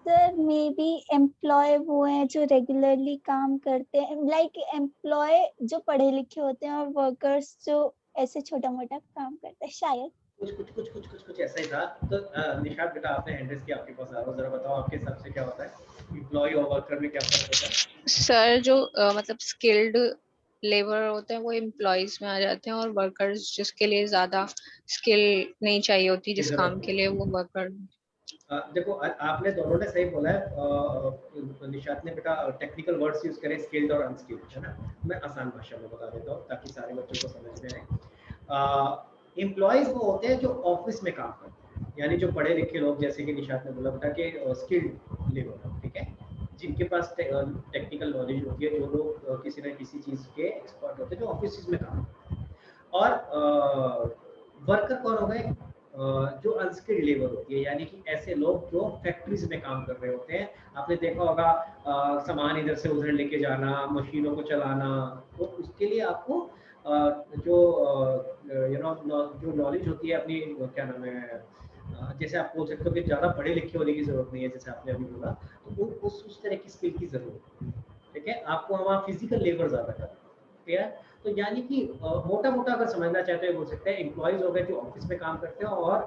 Sir maybe employee वो हैं जो रेगुलरली काम करते हैं, लाइक एम्प्लॉय जो पढ़े लिखे होते हैं, और वर्कर्स जो ऐसे छोटा मोटा काम करते हैं शायद। कुछ ऐसा ही था। तो निशात बेटा आपने हैंड रेज किया, आपके पास आ रहा हूं, जरा बताओ आपके हिसाब से क्या होता है, एम्प्लॉय और वर्कर में क्या फर्क होता है। सर जो मतलब स्किल्ड लेबर होते हैं वो एम्प्लॉयज में आ जाते हैं, और वर्कर्स जिसके लिए ज्यादा स्किल नहीं चाहिए होती जिस काम के लिए, वो वर्कर। देखो आपने दोनों ने सही बोला है। निशात ने बेटा टेक्निकल वर्ड्स यूज करे, स्किल्ड और अनस्किल्ड, है ना। मैं आसान भाषा में बता देता हूँ ताकि सारे बच्चों को समझ में आए। एम्प्लॉयज वो होते हैं जो ऑफिस में काम करते हैं, यानी जो पढ़े लिखे लोग, जैसे कि निशात ने बोला बेटा कि स्किल्ड लेबर, ठीक है, जिनके पास टेक्निकल नॉलेज होती है, जो लोग किसी न किसी चीज के एक्सपर्ट होते हैं, जो ऑफिस में काम करते हैं। और वर्कर कौन हो गए, जो अनस्किल्ड लेबर होती है, यानी कि ऐसे लोग जो फैक्ट्रीज में काम कर रहे होते हैं। आपने देखा होगा सामान इधर से उधर लेके जाना, मशीनों को चलाना, तो उसके लिए आपको जो जो नॉलेज होती है अपनी, क्या नाम है, जैसे आप बोल सकते हो कि ज़्यादा पढ़े लिखे होने की जरूरत नहीं है, जैसे आपने अभी बोला, तो उस तरह की स्किल की जरूरत है, ठीक है। आपको वहाँ फिजिकल लेबर ज़्यादा करना है। ठीक है। तो यानी कि मोटा मोटा अगर समझना चाहते हो बोल सकते हैं एम्प्लॉयज हो गए जो ऑफिस में काम करते हैं, और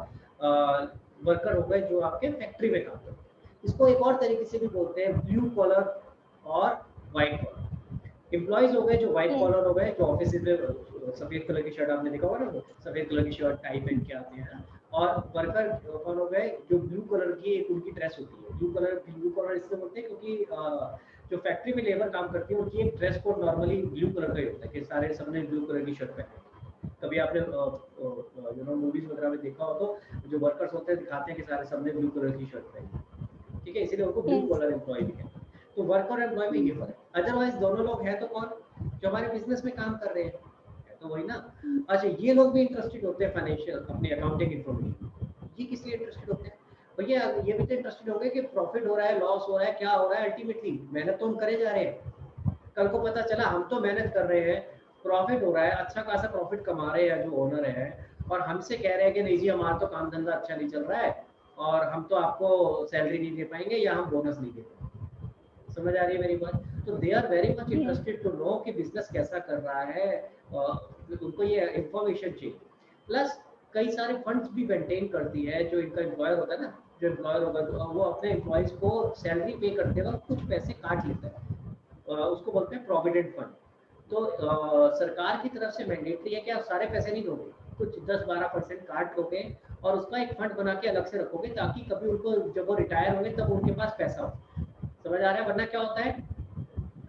वर्कर हो गए जो आपके फैक्ट्री में काम करते हैं। इसको एक और तरीके से भी बोलते हैं ब्लू कॉलर और वाइट कॉलर। एम्प्लॉइज हो गए जो व्हाइट Yes. कॉलर हो गए, जो ऑफिस में सफेद कलर की शर्ट आपने देखा होगा ना, सफेद कलर की शर्ट टाई पहन के आते हैं। और वर्कर कौन हो गए, जो ब्लू कलर की एक उनकी ड्रेस होती है। ब्लू कलर इसलिए बोलते हैं क्योंकि जो फैक्ट्री में लेबर काम करती है उनकी एक dress code normally blue colour का ही होता है कि सारे सबने ब्लू कलर की शर्ट पहनी। कभी आपने मूवीज वगैरह में देखा हो तो जो वर्कर्स होते हैं दिखाते हैं कि सारे सबने ब्लू कलर की शर्ट पहनी, ठीक है, इसीलिए उनको ब्लू Yes. कलर एम्प्लॉय भी कहते हैं। तो वर्क और एम्प्लॉय में ये फर्क है। अदरवाइज दोनों लोग हैं तो कौन, जो हमारे बिजनेस में काम कर रहे हैं, तो वही ना। अच्छा, ये लोग भी इंटरेस्टेड होते हैं फाइनेंशियल अपने अकाउंटिंग इन्फॉर्मेशन। ये किस लिए इंटरेस्टेड होते हैं भैया, ये भी तो इंटरेस्टेड होंगे कि प्रॉफिट हो रहा है, लॉस हो रहा है, क्या हो रहा है। अल्टीमेटली मेहनत तो हम करे जा रहे हैं, कल को पता चला हम तो मेहनत कर रहे हैं, प्रॉफिट हो रहा है, अच्छा खासा प्रॉफिट कमा रहे हैं जो ओनर है, और हमसे कह रहे हैं कि नहीं जी हमारा तो काम धंधा अच्छा नहीं चल रहा है और हम तो आपको सैलरी नहीं दे पाएंगे या हम बोनस नहीं दे पाएंगे। समझ आ रही है मेरी बात? तो they are very much interested to know कि बिजनेस कैसा कर रहा है, उनको ये इंफॉर्मेशन चाहिए। प्लस कई सारे फंड्स भी मेंटेन करती है जो इनका एम्प्लॉयर होता है ना, जो एम्प्लॉयर होगा तो वो अपने एम्प्लॉयज को सैलरी पे करते वक्त कुछ पैसे काट लेता है, उसको बोलते हैं प्रोविडेंट फंड। तो सरकार की तरफ से मैंडेटरी है कि आप सारे पैसे नहीं दोगे, कुछ 10-12% काट लोगे और उसका एक फंड बना के अलग से रखोगे ताकि कभी उनको जब वो रिटायर होंगे तब उनके पास पैसा हो। समझ आ रहा है? वरना क्या होता है,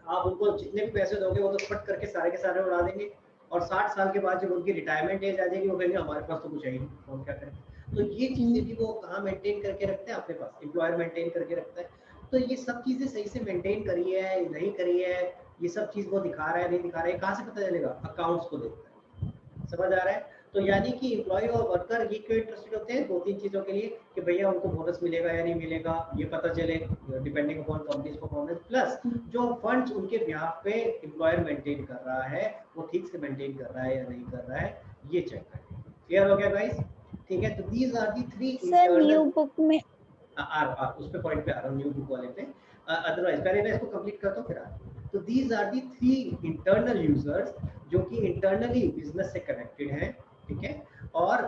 आप उनको जितने भी पैसे दोगे वो तो फट करके सारे के सारे उड़ा देंगे और 60 साल के बाद जब उनकी रिटायरमेंट एज आ जाएगी वो कहेंगे हमारे पास तो कुछ है ही नहीं, हम क्या करें। तो ये चीजें भी वो कहाँ मेंटेन करके रखते हैं, अपने पास एम्प्लॉयर मेंटेन करके रखता है। तो ये सब चीजें सही से मेंटेन करी है नहीं करी है, ये सब चीज वो दिखा रहा है नहीं दिखा रहा है, कहाँ से पता चलेगा? अकाउंट्स को देखता है। समझ आ रहा है? तो यानी कि एम्प्लॉय और वर्कर ये क्यों इंटरेस्टेड होते हैं? 2-3 चीजों के लिए कि भैया उनको बोनस मिलेगा या नहीं मिलेगा ये पता चले, depending upon companies performance. Plus जो फंड्स उनके बिहाफ पे एम्प्लॉयर मेंटेन कर रहा है वो ठीक से मेंटेन कर रहा है या नहीं कर रहा है, ये चेक करें। क्लियर हो गया गाइस? ठीक है, तो these are the 3 sir new book में उस पे पॉइंट पे आ रहा हूँ, न्यू बुक वाले पे। अदरवाइज पहले मैं इसको कंप्लीट करता हूँ फिर आ। तो these are the 3 internal users जो कि इंटरनली बिजनेस से कनेक्टेड हैं, ठीक है, और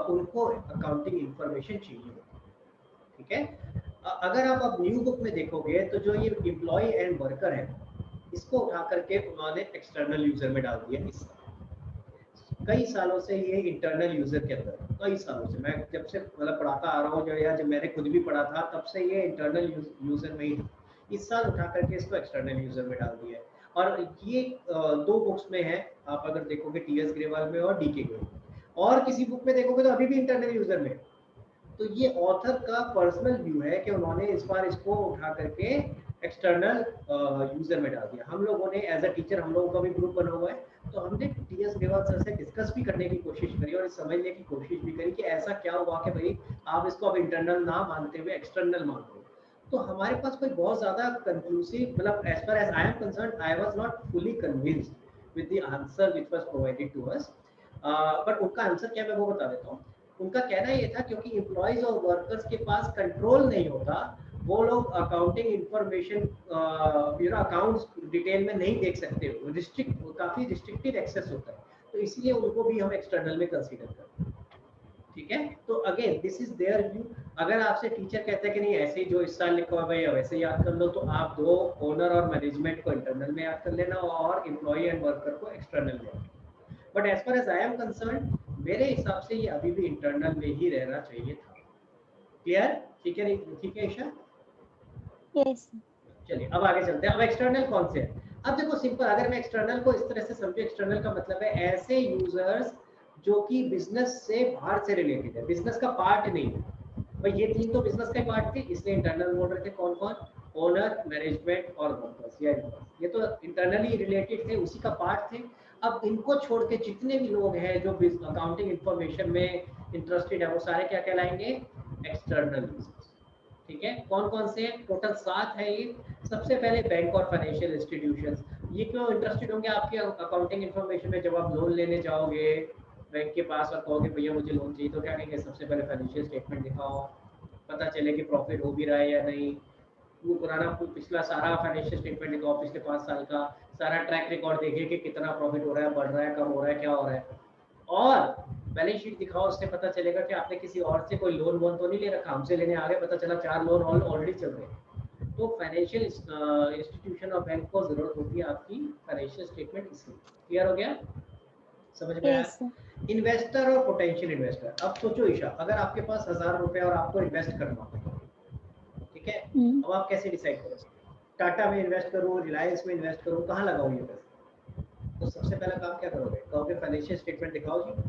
उनको अकाउंटिंग इंफॉर्मेशन चाहिए, ठीक है। अगर आप अब न्यू बुक में देखोगे तो जो ये एम्प्लॉय एंड वर्कर है इसको उठा करके उन्होंने एक्सटर्नल यूजर में डाल दिया। इस कई सालों से ये इंटरनल यूजर के अंदर, कई सालों से मैं जब से मतलब पढ़ाता आ रहा हूँ, जब मैंने खुद भी पढ़ा था तब से ये इंटरनल यूजर में ही था। इस साल उठा करके इसको एक्सटर्नल यूजर में डाल दिया है। और ये 2 बुक्स में है, आप अगर देखोगे टीएस ग्रेवाल में और डीके ग्रेवाल में, और किसी बुक में देखोगे तो अभी भी इंटरनल यूजर में। तो ये ऑथर का पर्सनल व्यू है कि उन्होंने इस बार इसको उठा करके एक्सटर्नल यूजर में डाल दिया। हम लोगों ने एज अ टीचर, हम लोगों का भी ग्रुप बना हुआ है, तो हमने टीएस ग्रेवाल सर से डिस्कस भी करने की कोशिश करी और समझने की कोशिश भी करी कि ऐसा क्या हुआ कि भाई आप इसको अब इंटरनल ना मानते हुए एक्सटर्नल मान रहे हो। तो हमारे पास कोई बहुत ज्यादा कंक्लूसिव, मतलब as far as I am concerned, I was not fully convinced with the answer which was provided to us. But उनका आंसर क्या मैं वो बता देता हूँ। उनका कहना ये था क्योंकि एम्प्लॉइज और वर्कर्स के पास कंट्रोल नहीं होता, वो लोग अकाउंटिंग इंफॉर्मेशन अकाउंट्स डिटेल में नहीं देख सकते, काफी रिस्ट्रिक्टेड एक्सेस होता है, तो इसलिए उनको भी हम एक्सटर्नल में कंसीडर करते हैं, ठीक है। तो again this is there view. अगर आपसे टीचर कहता है कि नहीं ऐसे ही जो इस साल लिखा हुआ भाई वैसे याद कर लो, तो आप 2 ओनर और मैनेजमेंट को इंटरनल में याद कर लेना और एम्प्लॉय एंड वर्कर को एक्सटर्नल में। But as far as I am concern, मेरे हिसाब से ये अभी भी इंटरनल में ही रहना चाहिए था। क्लियर? ठीक है, ठीक है ईशा? यस। चलिए अब आगे चलते हैं। अब एक्सटर्नल कौन से हैं? अब देखो सिंपल, अगर मैं एक्सटर्नल को इस तरह से समझो, एक्सटर्नल का मतलब है ऐसे यूजर्स जो कि बिजनेस से बाहर से रिलेटेड है, बिजनेस का पार्ट नहीं है। भाई ये 3 तो बिजनेस के पार्ट थे, इसलिए इंटरनल बोल रहे थे। कौन कौन? ओनर, मैनेजमेंट और वर्कर्स, ये तो इंटरनली रिलेटेड थे, उसी का पार्ट थे। अब इनको छोड़ के जितने भी लोग हैं जो अकाउंटिंग इंफॉर्मेशन में इंटरेस्टेड है वो सारे क्या कहलाएंगे? एक्सटर्नल यूजर्स, ठीक है। कौन कौन से हैं? टोटल 7 है ये। सबसे पहले बैंक और फाइनेंशियल इंस्टीट्यूशंस। ये क्यों इंटरेस्टेड होंगे आपके अकाउंटिंग इंफॉर्मेशन में? जब आप लोन लेने जाओगे बैंक के पास और कहोगे भैया मुझे लोन चाहिए, तो क्या कहेंगे? सबसे पहले फाइनेंशियल स्टेटमेंट दिखाओ, पता चले कि प्रॉफिट हो भी रहा है या नहीं। वो पुराना पिछला सारा फाइनेंशियल स्टेटमेंट दिखाओ, पिछले 5 साल का सारा ट्रैक रिकॉर्ड देखिए कि कितना प्रॉफिट हो रहा है, बढ़ रहा है, कम हो रहा है, क्या हो रहा है। और बैलेंस शीट दिखाओ, उससे पता चलेगा कि आपने किसी और से कोई लोन वोन तो नहीं ले रखा, हमसे लेने आ गए, पता चला 4 लोन ऑलरेडी चल रहे हैं। तो फाइनेंशियल इंस्टीट्यूशन और बैंक को जरूरत होती है आपकी फाइनेंशियल स्टेटमेंट, इसलिए क्लियर हो गया, समझ में आया? Yes, sir. इन्वेस्टर और पोटेंशियल इन्वेस्टर, अब सोचो ईशा, अगर आपके पास 1000 रुपए और आपको इन्वेस्ट करना हो, ठीक है, अब आप कैसे डिसाइड करोगे? टाटा में इन्वेस्ट करूँ, रिलायंस में इन्वेस्ट करूँ, कहाँ लगाऊँ ये पैसे? तो सबसे पहला काम क्या करोगे? कहोगे फाइनेंशियल स्टेटमेंट दिखाओ जी,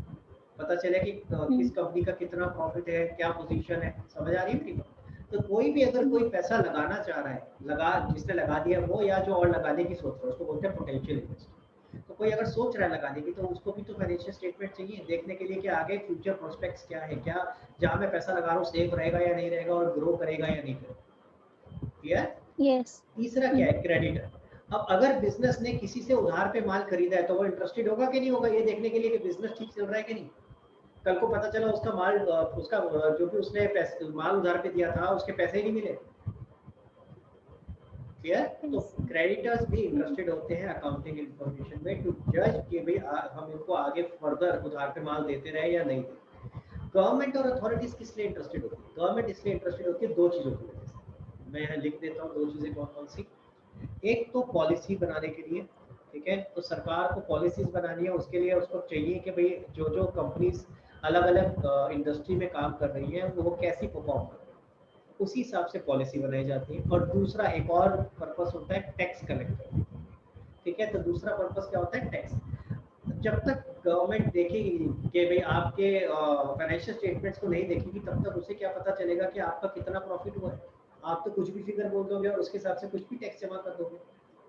पता चले कि किस कंपनी का कितना प्रॉफिट है, क्या पोजीशन है, समझ आ रही है मेरी बात? तो कोई भी अगर कोई पैसा लगाना चाह रहा है, जिसने लगा दिया वो, या जो और लगाने की सोच रहा है, उसको बोलते हैं पोटेंशियल इन्वेस्टर। तो कोई अगर सोच रहा है लगाने की, तो उसको भी तो फाइनेंशियल स्टेटमेंट चाहिए देखने के लिए कि आगे फ्यूचर प्रोस्पेक्ट्स क्या है, क्या जहाँ मैं पैसा लगा रहा हूँ सेफ रहेगा या नहीं रहेगा, और ग्रो करेगा या नहीं करेगा। क्लियर? Yes. तीसरा क्या है? क्रेडिटर। अब अगर बिजनेस ने किसी से उधार पे माल खरीदा है, तो वो इंटरेस्टेड होगा कि नहीं होगा ये देखने के लिए कि बिजनेस ठीक चल रहा है कि नहीं। कल को पता चला उसका माल, उसका जो भी उसने माल उधार पे दिया था, उसके पैसे ही नहीं मिले। क्लियर? तो क्रेडिटर्स भी इंटरेस्टेड होते हैं अकाउंटिंग इंफॉर्मेशन में टू जज कि भाई हम इनको आगे फर्दर उधार पे माल देते रहे या नहीं देते। गवर्नमेंट और अथॉरिटीज किस लिए इंटरेस्टेड होती है? गवर्नमेंट इसलिए इंटरेस्टेड होती है दो चीजों की वजह से, मैं यहाँ लिख देता हूँ दो चीजें कौन कौन सी। एक तो पॉलिसी बनाने के लिए, ठीक है, तो सरकार को पॉलिसीज बनानी है, उसके लिए उसको चाहिए कि भाई जो जो कंपनीज अलग अलग इंडस्ट्री में काम कर रही है वो कैसी परफॉर्म कर रही है, उसी हिसाब से पॉलिसी बनाई जाती है। और दूसरा एक और पर्पस होता है टैक्स कलेक्ट करने, ठीक है, तो दूसरा पर्पस क्या होता है? टैक्स। जब तक गवर्नमेंट देखेगी कि भाई आपके फाइनेंशियल स्टेटमेंट्स को नहीं देखेगी, तब तक उसे क्या पता चलेगा कि आपका कितना प्रॉफिट हुआ है? आप तो कुछ भी फिगर बोल दोगे और उसके हिसाब से कुछ भी टैक्स जमा कर दोगे,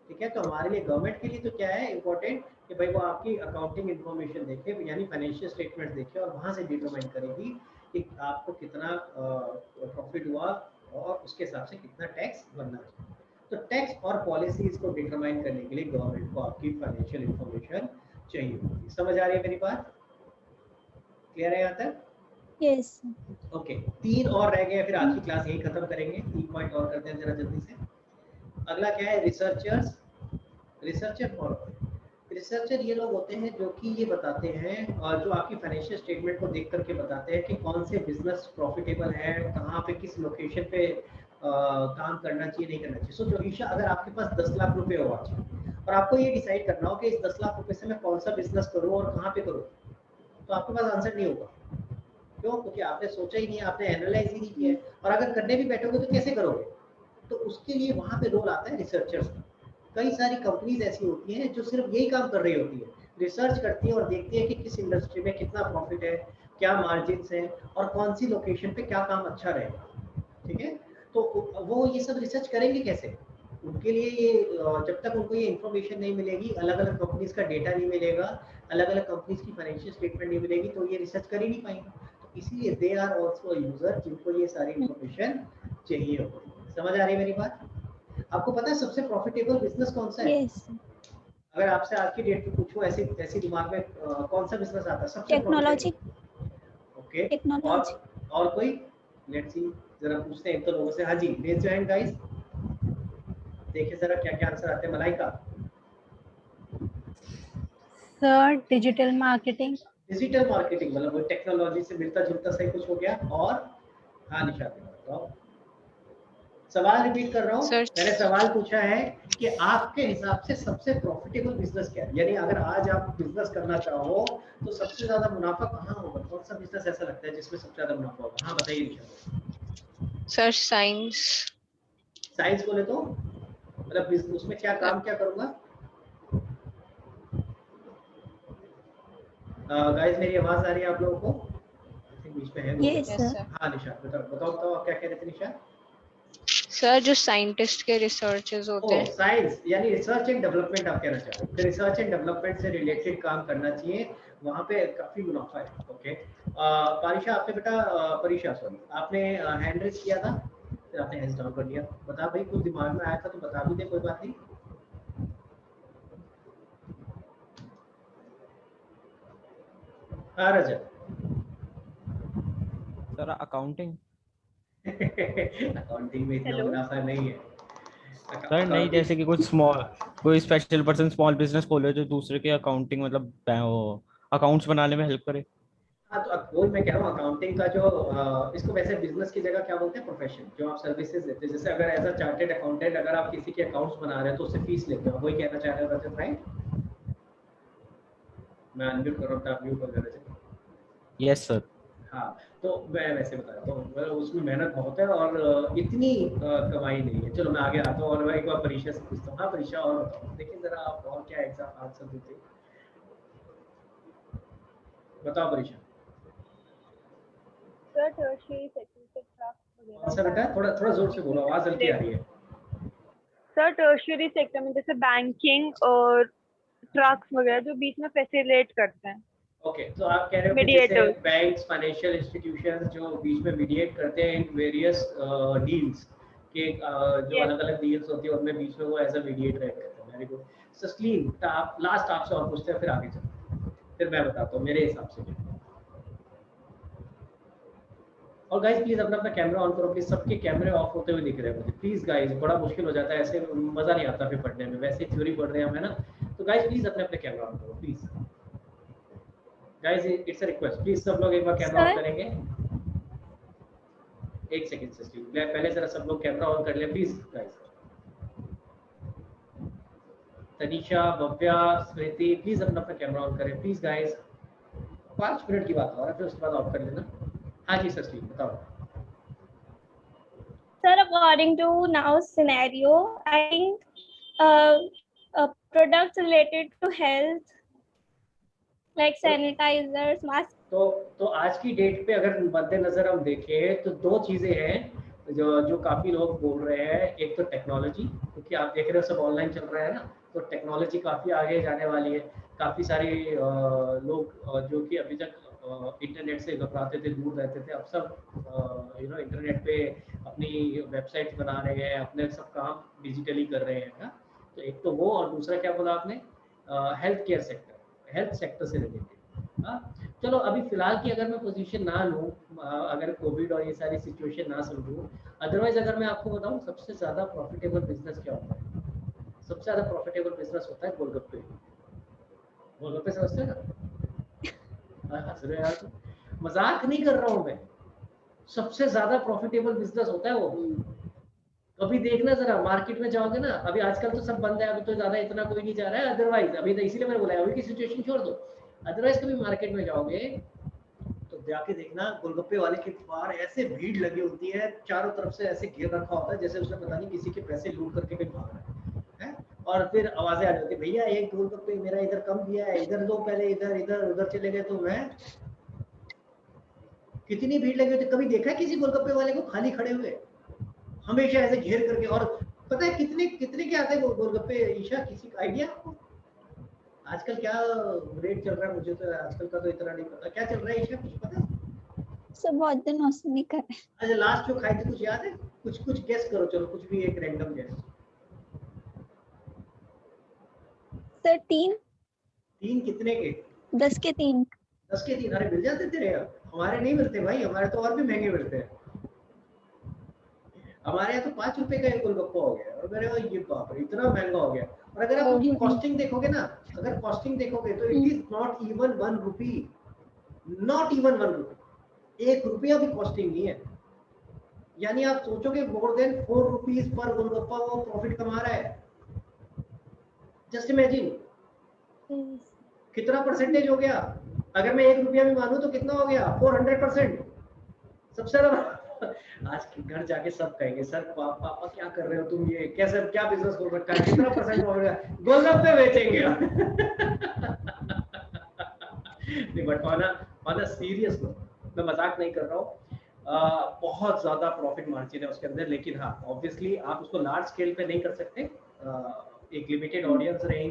ठीक है। तो हमारे लिए गवर्नमेंट के लिए तो क्या है इंपॉर्टेंट कि भाई वो आपकी अकाउंटिंग इन्फॉर्मेशन देखे, यानी फाइनेंशियल स्टेटमेंट देखे, और वहां से डिटरमाइन करेगी कि आपको कितना प्रॉफिट हुआ और उसके हिसाब से कितना टैक्स बनना चाहिए। तो टैक्स और पॉलिसीज को डिटरमाइन करने के लिए गवर्नमेंट को आपकी फाइनेंशियल इन्फॉर्मेशन चाहिए होगी। समझ आ रही है मेरी बात? क्लियर है यहाँ तक? Yes. ओके, 3 और रह गए, फिर आज की क्लास यही खत्म करेंगे। 3 पॉइंट और करते हैं जरा जल्दी से। अगला क्या है? रिसर्चर्स। रिसर्चर कौन होते हैं? रिसर्चर ये लोग होते हैं जो कि ये बताते हैं, और जो आपकी फाइनेंशियल स्टेटमेंट को देख करके बताते हैं कि कौन से बिजनेस प्रॉफिटेबल है, कहाँ पे किस लोकेशन पे काम करना चाहिए नहीं करना चाहिए। सोचो ईशा, अगर आपके पास 10 लाख रुपए हो आज और आपको ये डिसाइड करना हो कि इस 10 लाख रुपए से मैं कौन सा बिजनेस करूँ और कहाँ पे करूँ, तो आपके पास आंसर नहीं होगा। क्यों? क्योंकि आपने सोचा ही नहीं, आपने एनालाइज ही नहीं किया, और अगर करने भी बैठोगे तो कैसे करोगे? तो उसके लिए वहां पे रोल आता है रिसर्चर्स का। कई सारी कंपनीज ऐसी होती हैं जो सिर्फ यही काम कर रही होती है, रिसर्च करती है और देखती है कि किस इंडस्ट्री में कितना प्रॉफिट है, क्या मार्जिन्स हैं, और कौन सी लोकेशन पे क्या काम अच्छा रहेगा, ठीक है। तो वो ये सब रिसर्च करेंगे कैसे? उनके लिए ये जब तक उनको ये इन्फॉर्मेशन नहीं मिलेगी, अलग अलग कंपनीज का डेटा नहीं मिलेगा, अलग अलग कंपनीज की फाइनेंशियल स्टेटमेंट नहीं मिलेगी, तो ये रिसर्च कर ही नहीं पाएंगे। तो इसीलिए दे आर ऑल्सो यूजर जिनको ये सारी इन्फॉर्मेशन चाहिए होती है। समझ आ रही है मेरी बात? आपको पता है सबसे प्रॉफिटेबल बिजनेस कौन सा है? Yes. अगर आपसे आज की डेट में पूछूं, ऐसी दिमाग में कौन सा बिजनेस आता है सबसे Technology. Okay, Technology. और कोई? लेट्स सी, जरा पूछते हैं एक तो लोगों से। हाँ जी, रेज योर हैंड गाइस, देखिए जरा क्या क्या आंसर आते हैं। Malaika? Sir digital marketing. Digital marketing मतलब वो टेक्नोलॉजी से मिलता जुलता सही कुछ हो गया। और हाँ निशा बताओ। सवाल रिपीट कर रहा हूँ, मैंने सवाल पूछा है कि आपके हिसाब से सबसे प्रॉफिटेबल बिजनेस क्या है, यानी अगर आज आप बिजनेस करना चाहो तो सबसे ज्यादा मुनाफा कहाँ होगा? कौन सा बिजनेस ऐसा लगता है जिसमें सबसे ज्यादा मुनाफा होगा? हाँ बताइए निशा। Sir science. साइंस बोले तो मतलब उसमें क्या काम क्या करूंगा? गाइस मेरी आवाज आ रही है आप लोगों को? आई थिंक बीच में है। Yes, sir. हाँ निशा बताओ आप क्या कह रहे थे निशा? सर जो साइंटिस्ट के रिसर्चेस होते हैं। साइंस यानी रिसर्च एंड डेवलपमेंट आप कहना चाह रहे हो। रिसर्च एंड डेवलपमेंट से रिलेटेड काम करना चाहिए, वहाँ पे काफी मुनाफा है। ओके, पारिशा आपने बेटा परीक्षा सॉरी आपने हैंड रेज किया था, फिर आपने हैंड्स डाउन कर दिया। बता भाई, कुछ दिमाग में आया था तो बता भी दे, कोई बात नहीं। हाँ रजत। Sir accounting. अकाउंटिंग में इतना मुनाफा नहीं है सर नहीं, जैसे कि कोई स्पेशल पर्सन स्मॉल बिजनेस खोले जो दूसरे के अकाउंटिंग मतलब अकाउंट्स बनाने में हेल्प करे। हाँ, तो अब वही मैं कह रहा हूँ अकाउंटिंग का जो इसको वैसे बिजनेस की जगह क्या बोलते हैं, प्रोफेशन, जो आप सर्विसेज देते हैं। जैसे अगर एज अ चार्टेड अकाउंटेंट अगर आप किसी के अकाउंट्स बना रहे हैं तो उससे फीस लेते हो, वही कहना चाह रहे हो रजत, राइट? मैं अनम्यूट कर रहा हूँ, आप म्यूट कर दे रहे। Yes sir. हाँ, तो मैं वैसे बता रहा हूँ, मतलब उसमें मेहनत बहुत है और इतनी कमाई नहीं है। चलो मैं आगे आता हूँ और मैं एक बार परीक्षा से पूछता हूँ। हाँ परीक्षा, और बताओ, देखिए जरा आप और क्या एग्जाम आंसर देते, बताओ परीक्षा। सर टर्शियरी सेक्टर वगैरह कौन सा बेटा, थोड़ा थोड़ा जोर से बोलो, आवाज हल्की आ रही है। सर टर्शियरी सेक्टर में जैसे बैंकिंग और ट्रक्स वगैरह जो बीच में फैसिलिटेट करते हैं। ओके, तो आप कह रहे हो कि जैसे बैंक्स, फाइनेंशियल इंस्टीट्यूशंस जो बीच में मीडिएट करते हैं इन वेरियस डील्स के, जो Yes. अलग अलग डील्स होती है उनमें बीच में वो एज अ मीडिएटर करते हैं। वेरी गुड सस्लीन, तो आप लास्ट आपसे और पूछते हैं फिर आगे चलते हैं, फिर मैं बताता हूँ मेरे हिसाब से। और गाइस प्लीज अपना अपना कैमरा ऑन करो प्लीज, सबके कैमरे ऑफ होते हुए दिख रहे हैं मुझे प्लीज गाइस, बड़ा मुश्किल हो जाता है ऐसे, मजा नहीं आता फिर पढ़ने में, वैसे थ्योरी पढ़ रहे हैं हम, है ना? तो गाइस प्लीज अपने अपने कैमरा ऑन करो please guys, it's a request, please सब लोग एक बार कैमरा ऑन करेंगे। एक सेकंड से स्टीव, पहले जरा सब लोग कैमरा ऑन कर ले please guys. Tanisha, Bhavya, Smriti, please अपना अपना कैमरा ऑन करें प्लीज गाइस। 5 मिनट की बात हो रहा है, फिर उसके बाद ऑफ कर लेना। हाँ जी सर, स्टीव बताओ। Sir, according to now scenario, I think products related to health like sanitizers, masks. तो आज की डेट पे अगर मद्देनजर हम देखें तो दो चीजें हैं जो काफी लोग बोल रहे हैं। एक तो टेक्नोलॉजी, क्योंकि आप देख रहे हो सब ऑनलाइन चल रहा है ना, तो टेक्नोलॉजी काफी आगे जाने वाली है। काफी सारे लोग जो कि अभी तक इंटरनेट से घबराते थे, दूर रहते थे, अब सब इंटरनेट पे अपनी वेबसाइट बना रहे हैं, अपने सब काम डिजिटली कर रहे हैं ना। तो एक तो वो, और दूसरा क्या बोला आपने, health care sector, health sector से रिलेटेड। हाँ, चलो अभी फिलहाल की अगर मैं पोजीशन ना लूँ, अगर कोविड और ये सारी सिचुएशन ना समझूँ, अदरवाइज अगर मैं आपको बताऊँ सबसे ज़्यादा प्रॉफिटेबल बिजनेस क्या होता है? सबसे ज़्यादा प्रॉफिटेबल बिजनेस होता है गोलगप्पे। गोलगप्पे समझते हैं ना? हंस रहे यार, तो मजाक नहीं कर रहा हूँ मैं, सबसे ज़्यादा प्रॉफिटेबल बिजनेस होता है वो। कभी देखना जरा, मार्केट में जाओगे ना, अभी आजकल तो सब बंद है, अभी तो ज़्यादा इतना कोई नहीं जा रहा है, अदरवाइज अभी तो इसीलिए मैंने बोला अभी की सिचुएशन छोड़ दो, अदरवाइज कभी मार्केट में जाओगे तो जाके देखना गोलगप्पे वाले के बाहर ऐसे भीड़ लगी होती है, चारों तरफ से ऐसे घेर रखा होता है जैसे उसने पता नहीं किसी के पैसे लूट करके कहीं भाग रहा है। और फिर आवाजें आ जाती है, भैया एक गोलगप्पे मेरा इधर कम दिया है, इधर दो पहले, इधर इधर उधर चले गए तो मैं। कितनी भीड़ लगी होती है, कभी देखा है किसी गोलगप्पे वाले को खाली खड़े हुए? हमेशा ऐसे घेर करके। और पता है कितने कितने के आते हैं गोलगप्पे ईशा, किसी का आइडिया आपको? आजकल क्या रेट चल रहा है, मुझे तो आजकल का तो इतना नहीं पता, क्या चल रहा है ईशा, कुछ पता है? सब बहुत दिन औसम नहीं कर रहे। अच्छा, लास्ट जो खाए थे कुछ याद है? कुछ गेस करो, चलो कुछ भी एक रैंडम गेस। सर 3 कितने के? 10 के 3। 10 के 3? अरे मिल जाते तेरे, हमारे नहीं मिलते भाई, हमारे तो और भी महंगे मिलते हैं। हमारे यहाँ तो 5 रुपए का एक गोलगप्पा हो गया, और मेरे ये बाप रे इतना महंगा हो गया। और अगर आप उसकी कॉस्टिंग देखोगे ना, अगर कॉस्टिंग देखोगे तो it is not even 1 rupee, not even 1 रुपी, 1 रुपया भी कॉस्टिंग नहीं है। यानी आप सोचोगे more than 4 rupees per golgappa वो प्रॉफिट कमा रहा है। जस्ट इमेजिन कितना परसेंटेज हो गया। अगर मैं 1 रुपया भी मानूं तो कितना हो गया? 400%। सबसे ज्यादा आज घर जाके सब कहेंगे सर पापा क्या कर रहे हो तुम, ये कैसे क्या बिजनेस खोल रखा है, कितना परसेंट हो गया? गोलगप्पे बेचेंगे। नहीं, but on a serious note, मैं मजाक नहीं कर रहा हूँ, बहुत ज्यादा प्रॉफिट मार्जिन है उसके अंदर। लेकिन हाँ ऑब्वियसली आप उसको लार्ज स्केल पे नहीं कर सकते, एक लिमिटेड ऑडियंस रहेंगे।